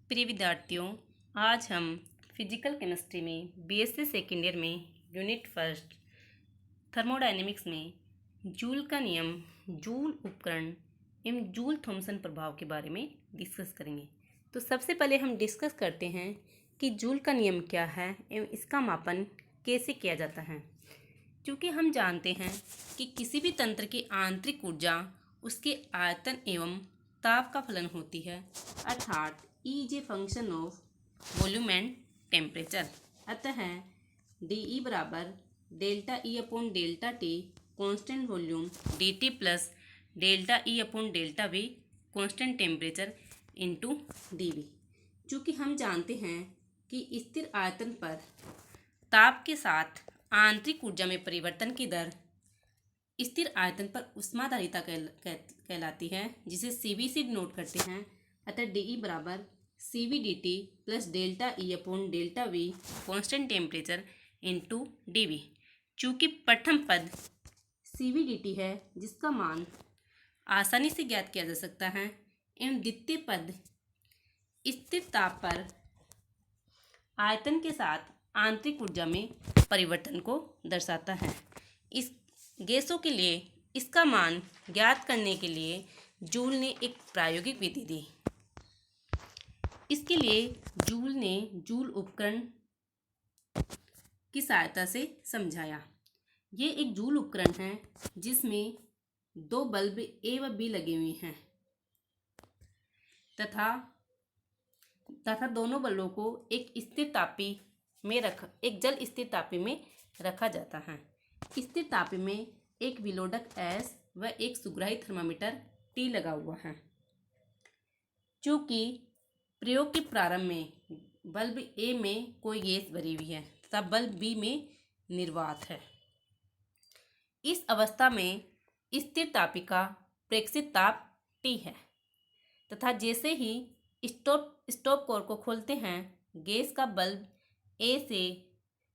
प्रिय विद्यार्थियों, आज हम फिजिकल केमिस्ट्री में बीएससी सेकेंड ईयर में यूनिट फर्स्ट थर्मोडायनेमिक्स में जूल का नियम, जूल उपकरण एवं जूल थॉमसन प्रभाव के बारे में डिस्कस करेंगे। तो सबसे पहले हम डिस्कस करते हैं कि जूल का नियम क्या है एवं इसका मापन कैसे किया जाता है। क्योंकि हम जानते हैं कि किसी भी तंत्र की आंतरिक ऊर्जा उसके आयतन एवं ताप का फलन होती है, अर्थात E is a function of volume and temperature. अतः डी ई बराबर delta E upon delta T constant volume d T plus delta E upon delta V constant temperature into D V. चूँकि हम जानते हैं कि स्थिर आयतन पर ताप के साथ आंतरिक ऊर्जा में परिवर्तन की दर स्थिर आयतन पर ऊष्माधारिता कहलाती है, जिसे सीवी से डिनोट करते हैं। अतः डी ई बराबर C V D T plus delta E upon delta V constant temperature into D V. चूँकि प्रथम पद सी वी डी टी है, जिसका मान आसानी से ज्ञात किया जा सकता है, एवं द्वितीय पद स्थिर ताप पर आयतन के साथ आंतरिक ऊर्जा में परिवर्तन को दर्शाता है। इस गैसों के लिए इसका मान ज्ञात करने के लिए जूल ने एक प्रायोगिक विधि दी। इसके लिए जूल ने जूल उपकरण की सहायता से समझाया। ये एक जूल उपकरण है जिसमें दो बल्ब ए व बी लगे हुए हैं तथा दोनों बल्बों को एक जल स्थिर तापी में रखा जाता है। स्थिर तापी में एक विलोडक एस व एक सुग्राही थर्मामीटर टी लगा हुआ है। चूँकि प्रयोग के प्रारंभ में बल्ब ए में कोई गैस भरी हुई है तथा बल्ब बी में निर्वात है। इस अवस्था में स्थिर तापी का प्रेक्षित ताप T है तथा जैसे ही स्टॉप कोर को खोलते हैं, गैस का बल्ब ए से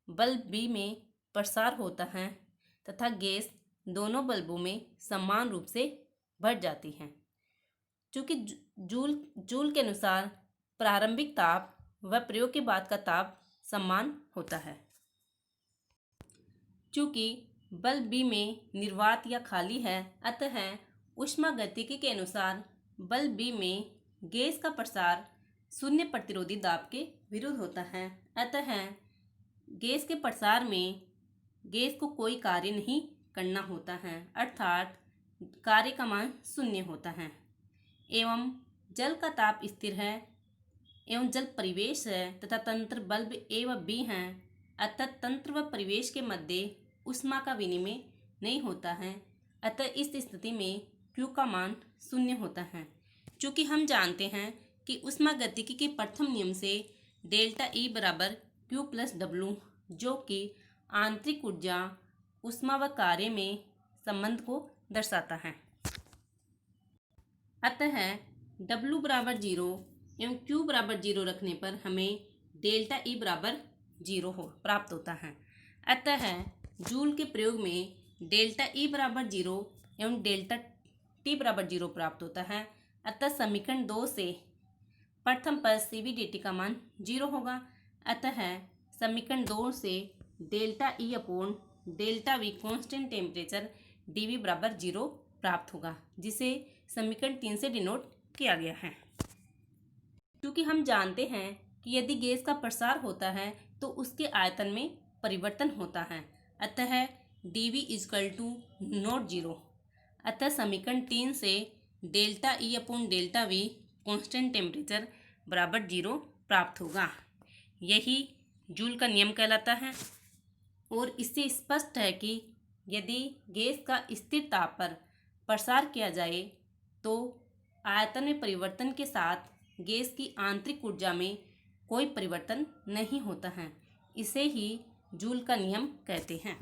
बल्ब बी में प्रसार होता है तथा गैस दोनों बल्बों में समान रूप से भर जाती है। चूँकि जूल के अनुसार प्रारंभिक ताप व प्रयोग के बाद का ताप समान होता है। चूँकि बल्ब बी में निर्वात या खाली है, अतः ऊष्मागतिकी के अनुसार बल्ब बी में गैस का प्रसार शून्य प्रतिरोधी दाब के विरुद्ध होता है। अतः गैस के प्रसार में गैस को कोई कार्य नहीं करना होता है, अर्थात कार्य का मान शून्य होता है। एवं जल का ताप स्थिर है एवं जल परिवेश है तथा तंत्र बल्ब ए व बी हैं, अतः तंत्र व परिवेश के मध्य ऊष्मा का विनिमय नहीं होता है। अतः इस स्थिति में Q का मान शून्य होता है। चूँकि हम जानते हैं कि ऊष्मागतिकी के प्रथम नियम से डेल्टा E बराबर Q प्लस W, जो कि आंतरिक ऊर्जा, ऊष्मा व कार्य में संबंध को दर्शाता है। अतः W बराबर 0 एवं Q बराबर 0 रखने पर हमें डेल्टा E बराबर 0 प्राप्त होता है। अतः जूल के प्रयोग में डेल्टा E बराबर 0 एवं डेल्टा T बराबर 0 प्राप्त होता है। अतः समीकरण 2 से प्रथम पद CVDT का मान 0 होगा। अतः समीकरण 2 से delta E upon delta V constant temperature DV बराबर 0 प्राप्त होगा, जिसे समीकरण 3 से डिनोट किया गया है। क्योंकि हम जानते हैं कि यदि गैस का प्रसार होता है तो उसके आयतन में परिवर्तन होता है, अतः dV इजकल टू नॉट 0। अतः समीकरण 3 से delta E upon delta V constant temperature बराबर 0 प्राप्त होगा। यही जूल का नियम कहलाता है और इससे स्पष्ट है कि यदि गैस का स्थिर ताप पर प्रसार किया जाए तो आयतन में परिवर्तन के साथ गैस की आंतरिक ऊर्जा में कोई परिवर्तन नहीं होता है। इसे ही जूल का नियम कहते हैं।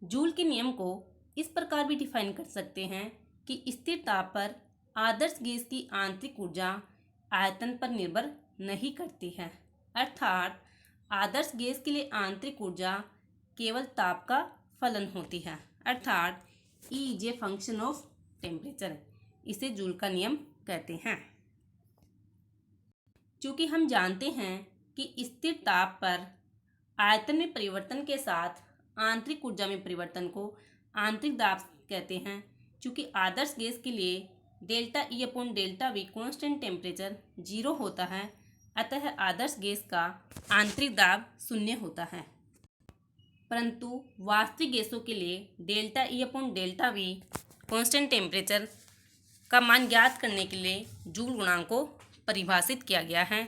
जूल के नियम को इस प्रकार भी डिफाइन कर सकते हैं कि स्थिर ताप पर आदर्श गैस की आंतरिक ऊर्जा आयतन पर निर्भर नहीं करती है, अर्थात आदर्श गैस के लिए आंतरिक ऊर्जा केवल ताप का फलन होती है, अर्थात E is a function of temperature. इसे जूल का नियम कहते हैं। चूँकि हम जानते हैं कि स्थिर ताप पर आयतन में परिवर्तन के साथ आंतरिक ऊर्जा में परिवर्तन को आंतरिक दाब कहते हैं। चूँकि आदर्श गैस के लिए delta E upon delta V constant temperature 0 होता है, अतः आदर्श गैस का आंतरिक दाब 0 होता है। परंतु वास्तविक गैसों के लिए delta E upon delta V constant temperature का मान ज्ञात करने के लिए जूल गुणांक को परिभाषित किया गया है।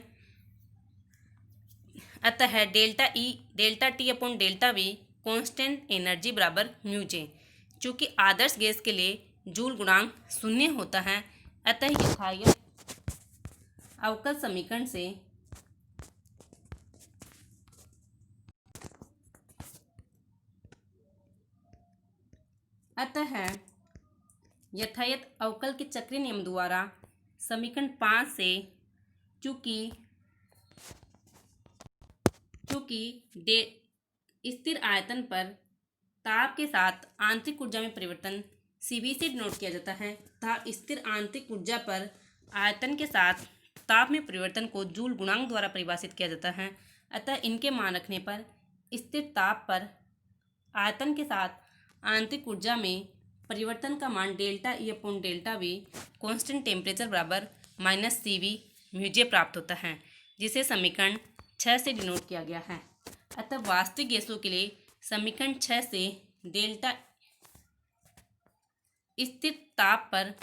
अतः delta T upon delta V constant energy बराबर म्यू जे। चूँकि आदर्श गैस के लिए जूल गुणांक 0 होता है, अतः यथायथ अवकल समीकरण से यथायथ अवकल के चक्रीय नियम द्वारा समीकरण 5 से चूँकि स्थिर आयतन पर ताप के साथ आंतरिक ऊर्जा में परिवर्तन Cv से डिनोट किया जाता है तथा स्थिर आंतरिक ऊर्जा पर आयतन के साथ ताप में परिवर्तन को जूल गुणांक द्वारा परिभाषित किया जाता है। अतः इनके मान रखने पर स्थिर ताप पर आयतन के साथ आंतरिक ऊर्जा में परिवर्तन का मान delta E upon delta V constant temperature बराबर -Cv म्यूजे प्राप्त होता है, जिसे समीकरण 6 से डिनोट किया गया है। अतः वास्तविक गैसों के लिए समीकरण 6 से डेल्टा स्थिर ताप पर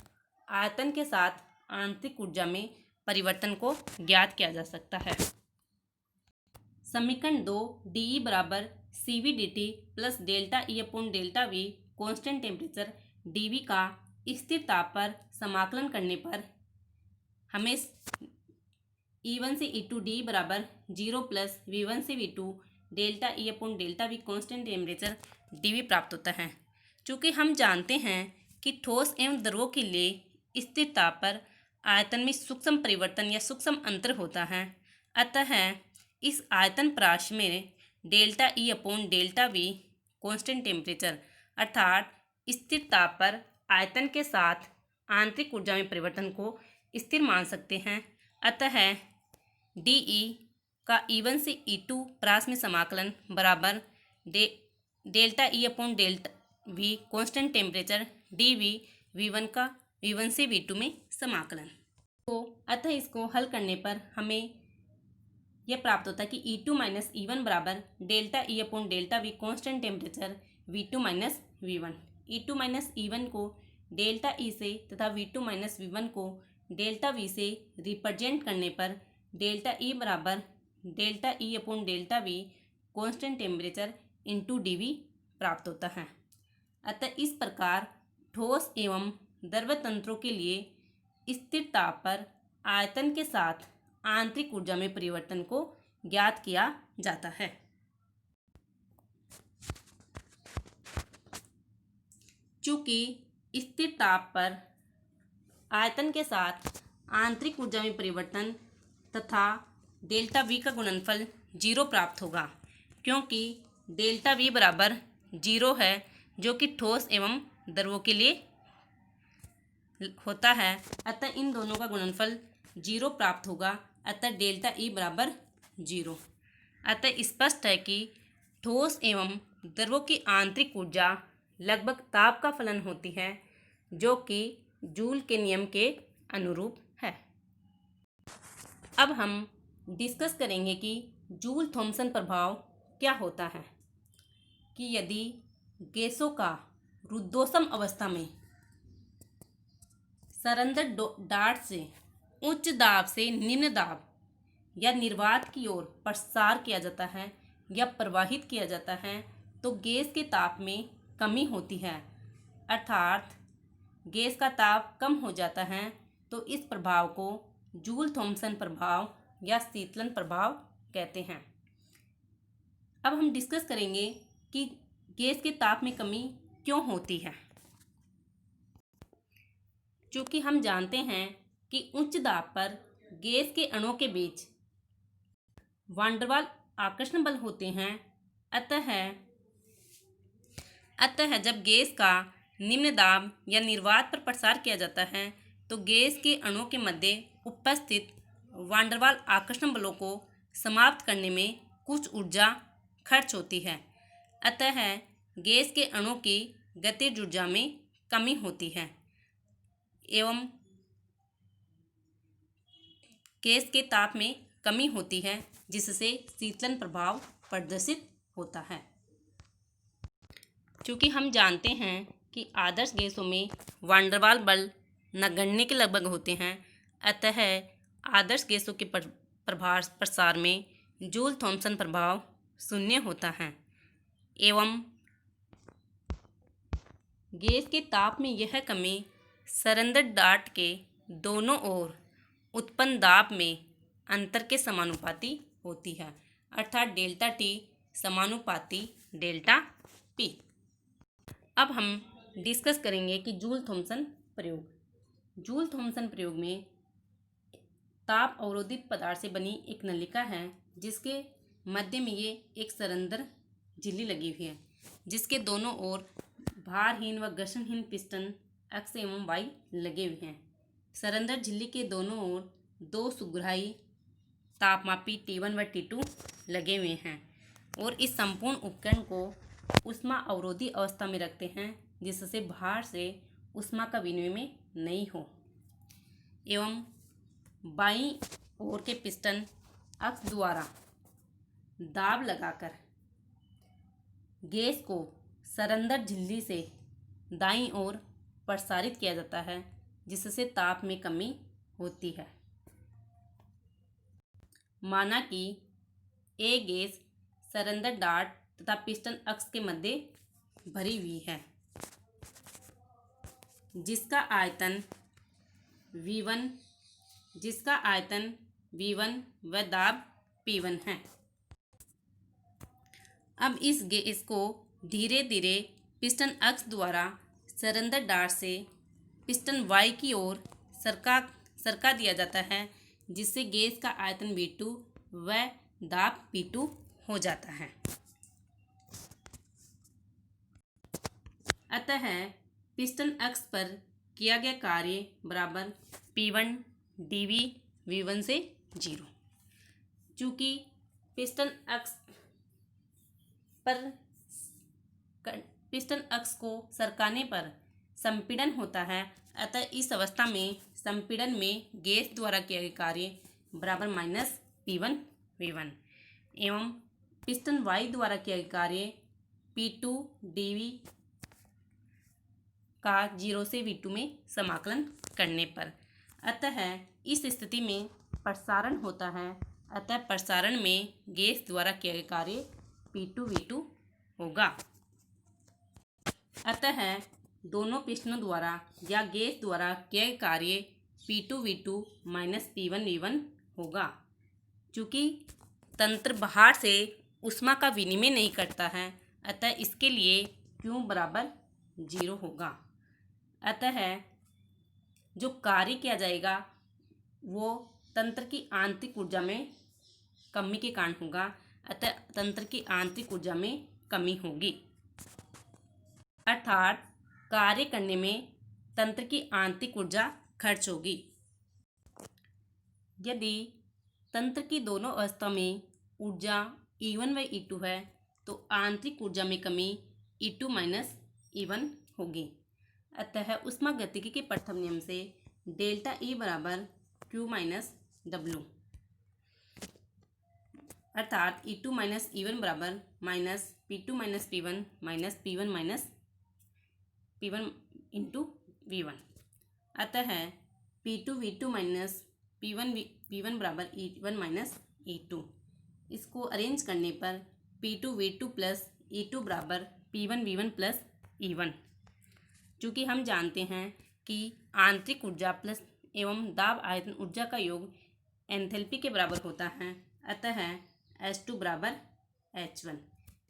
आयतन के साथ आंतरिक ऊर्जा में परिवर्तन को ज्ञात किया जा सकता है। समीकरण 2 dE बराबर Cv dt plus delta E upon delta V constant temperature dV का स्थिर ताप पर समाकलन करने पर हमें E1 से E2 डी बराबर 0 प्लस V1 से V2 delta E upon delta V constant temperature dV प्राप्त होता है। चूँकि हम जानते हैं कि ठोस एवं द्रवों के लिए स्थिर ताप पर आयतन में सूक्ष्म परिवर्तन या सूक्ष्म अंतर होता है, अतः इस आयतन प्राश में delta E upon delta V constant temperature अर्थात स्थिर ताप पर आयतन के साथ आंतरिक ऊर्जा में परिवर्तन को स्थिर मान सकते हैं। अतः dE का E1 से E2 प्रास में समाकलन बराबर delta E upon delta V constant temperature dV V1 का V1 से V2 में समाकलन। तो अतः इसको हल करने पर हमें यह प्राप्त होता है कि E2 माइनस E1 बराबर delta E upon delta V constant temperature V2 minus V1। E2 minus E1 को डेल्टा E से तथा V2 माइनस V1 को डेल्टा V से रिप्रेजेंट करने पर डेल्टा E बराबर delta E upon delta V constant temperature into dV प्राप्त होता है। अतः इस प्रकार ठोस एवं द्रव तंत्रों के लिए स्थिर ताप पर आयतन के साथ आंतरिक ऊर्जा में परिवर्तन को ज्ञात किया जाता है। चूँकि स्थिर ताप पर आयतन के साथ आंतरिक ऊर्जा में परिवर्तन तथा डेल्टा V का गुणनफल 0 प्राप्त होगा, क्योंकि डेल्टा V बराबर 0 है, जो कि ठोस एवं द्रवों के लिए होता है। अतः इन दोनों का गुणनफल 0 प्राप्त होगा, अतः डेल्टा E बराबर 0। अतः स्पष्ट है कि ठोस एवं द्रवों की आंतरिक ऊर्जा लगभग ताप का फलन होती है, जो कि जूल के नियम के अनुरूप है। अब हम डिस्कस करेंगे कि जूल थॉम्सन प्रभाव क्या होता है कि यदि गैसों का रुद्धोष्म अवस्था में संरंध्र डार्ट से उच्च दाब से निम्न दाब या निर्वात की ओर प्रसार किया जाता है या प्रवाहित किया जाता है, तो गैस के ताप में कमी होती है, अर्थात गैस का ताप कम हो जाता है। तो इस प्रभाव को जूल थॉम्सन प्रभाव या शीतलन प्रभाव कहते हैं। अब हम डिस्कस करेंगे कि गैस के ताप में कमी क्यों होती है। चूँकि हम जानते हैं कि उच्च दाब पर गैस के अणुओं के बीच वान डेर वाल आकर्षण बल होते हैं, अतः जब गैस का निम्न दाब या निर्वात पर प्रसार किया जाता है, तो गैस के अणुओं के मध्य उपस्थित वान डेर वाल आकर्षण बलों को समाप्त करने में कुछ ऊर्जा खर्च होती है, अतः गैस के अणु की गतिज ऊर्जा में कमी होती है एवं गैस के ताप में कमी होती है, जिससे शीतलन प्रभाव प्रदर्शित होता है। क्योंकि हम जानते हैं कि आदर्श गैसों में वान डेर वाल बल नगण्य के लगभग होते हैं, अतः आदर्श गैसों के प्रसार में जूल थॉम्सन प्रभाव शून्य होता है एवं गैस के ताप में यह कमी सरंध्र डाट के दोनों ओर उत्पन्न दाब में अंतर के समानुपाती होती है, अर्थात डेल्टा टी समानुपाती डेल्टा पी। अब हम डिस्कस करेंगे कि जूल थॉम्सन प्रयोग। जूल थॉम्सन प्रयोग में ताप अवरोधित पदार्थ से बनी एक नलिका है, जिसके मध्य में ये एक सरंध्र झिल्ली लगी हुई है, जिसके दोनों ओर भारहीन व घर्षणहीन पिस्टन एक्स एवं वाई लगे हुए हैं। सरंध्र झिल्ली के दोनों ओर दो सुग्राही तापमापी T1 व T2 लगे हुए हैं और इस संपूर्ण उपकरण को ऊष्मा अवरोधी अवस्था में रखते हैं, जिससे बाहर से ऊष्मा का विनिमय में नहीं हो एवं बाईं ओर के पिस्टन अक्ष द्वारा दाब लगाकर गैस को सरंध्र झिल्ली से दाईं ओर प्रसारित किया जाता है, जिससे ताप में कमी होती है। माना कि एक गैस सरंध्र डाट तथा पिस्टन अक्ष के मध्य भरी हुई है, जिसका आयतन V1 व दाब P1 है। अब इस गैस को धीरे धीरे पिस्टन अक्ष द्वारा सरंध्र डाट से पिस्टन Y की ओर सरका दिया जाता है, जिससे गैस का आयतन V2 व दाब P2 हो जाता है। अतः पिस्टन अक्ष पर किया गया कार्य बराबर P1 dV V1 से 0। चूँकि पिस्टन अक्ष को सरकाने पर संपीड़न होता है, अतः इस अवस्था में संपीड़न में गैस द्वारा किया गया कार्य बराबर माइनस P1 V1 एवं पिस्टन Y द्वारा किया गया कार्य P2 dV का 0 से V2 में समाकलन करने पर। अतः इस स्थिति में प्रसारण होता है, अतः प्रसारण में गैस द्वारा किया गया कार्य P2 V2 होगा। अतः दोनों पिस्टनों द्वारा या गैस द्वारा किया गया कार्य P2 V2 minus P1 V1 होगा। चूँकि तंत्र बाहर से ऊष्मा का विनिमय नहीं करता है, अतः इसके लिए Q बराबर 0 होगा। अतः जो कार्य किया जाएगा वो तंत्र की आंतरिक ऊर्जा में कमी के कारण होगा, अतः तंत्र की आंतरिक ऊर्जा में कमी होगी, अर्थात कार्य करने में तंत्र की आंतरिक ऊर्जा खर्च होगी। यदि तंत्र की दोनों अवस्था में ऊर्जा E1 व E2 है, तो आंतरिक ऊर्जा में कमी E2 माइनस E1 होगी। अतः ऊष्मागतिकी के प्रथम नियम से डेल्टा E बराबर Q माइनस W, अर्थात E2 माइनस E1 बराबर minus P2 minus P1 minus P1 minus P1 into V1। अतः P2 V2 माइनस P1 बराबर E1 माइनस E2। इसको अरेंज करने पर P2 V2 प्लस E2 बराबर P1 V1 प्लस E1। चूँकि हम जानते हैं कि आंतरिक ऊर्जा प्लस एवं दाब आयतन ऊर्जा का योग एंथैल्पी के बराबर होता है, अतः H2 बराबर H1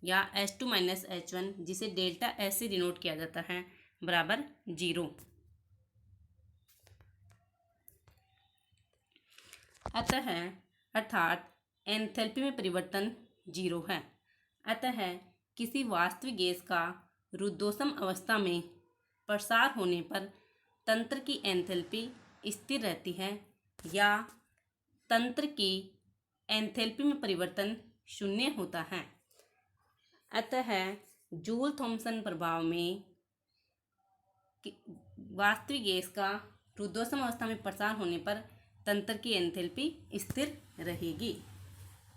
या H2 माइनस H1, जिसे डेल्टा S से डिनोट किया जाता है, बराबर 0। अतः अर्थात एंथैल्पी में परिवर्तन 0 है। अतः किसी वास्तविक गैस का रुद्धोष्म अवस्था में प्रसार होने पर तंत्र की एंथैल्पी स्थिर रहती है या तंत्र की एंथैल्पी में परिवर्तन शून्य होता है। अतः जूल थॉमसन प्रभाव में वास्तविक गैस का रुद्धोष्म अवस्था में प्रसार होने पर तंत्र की एंथैल्पी स्थिर रहेगी।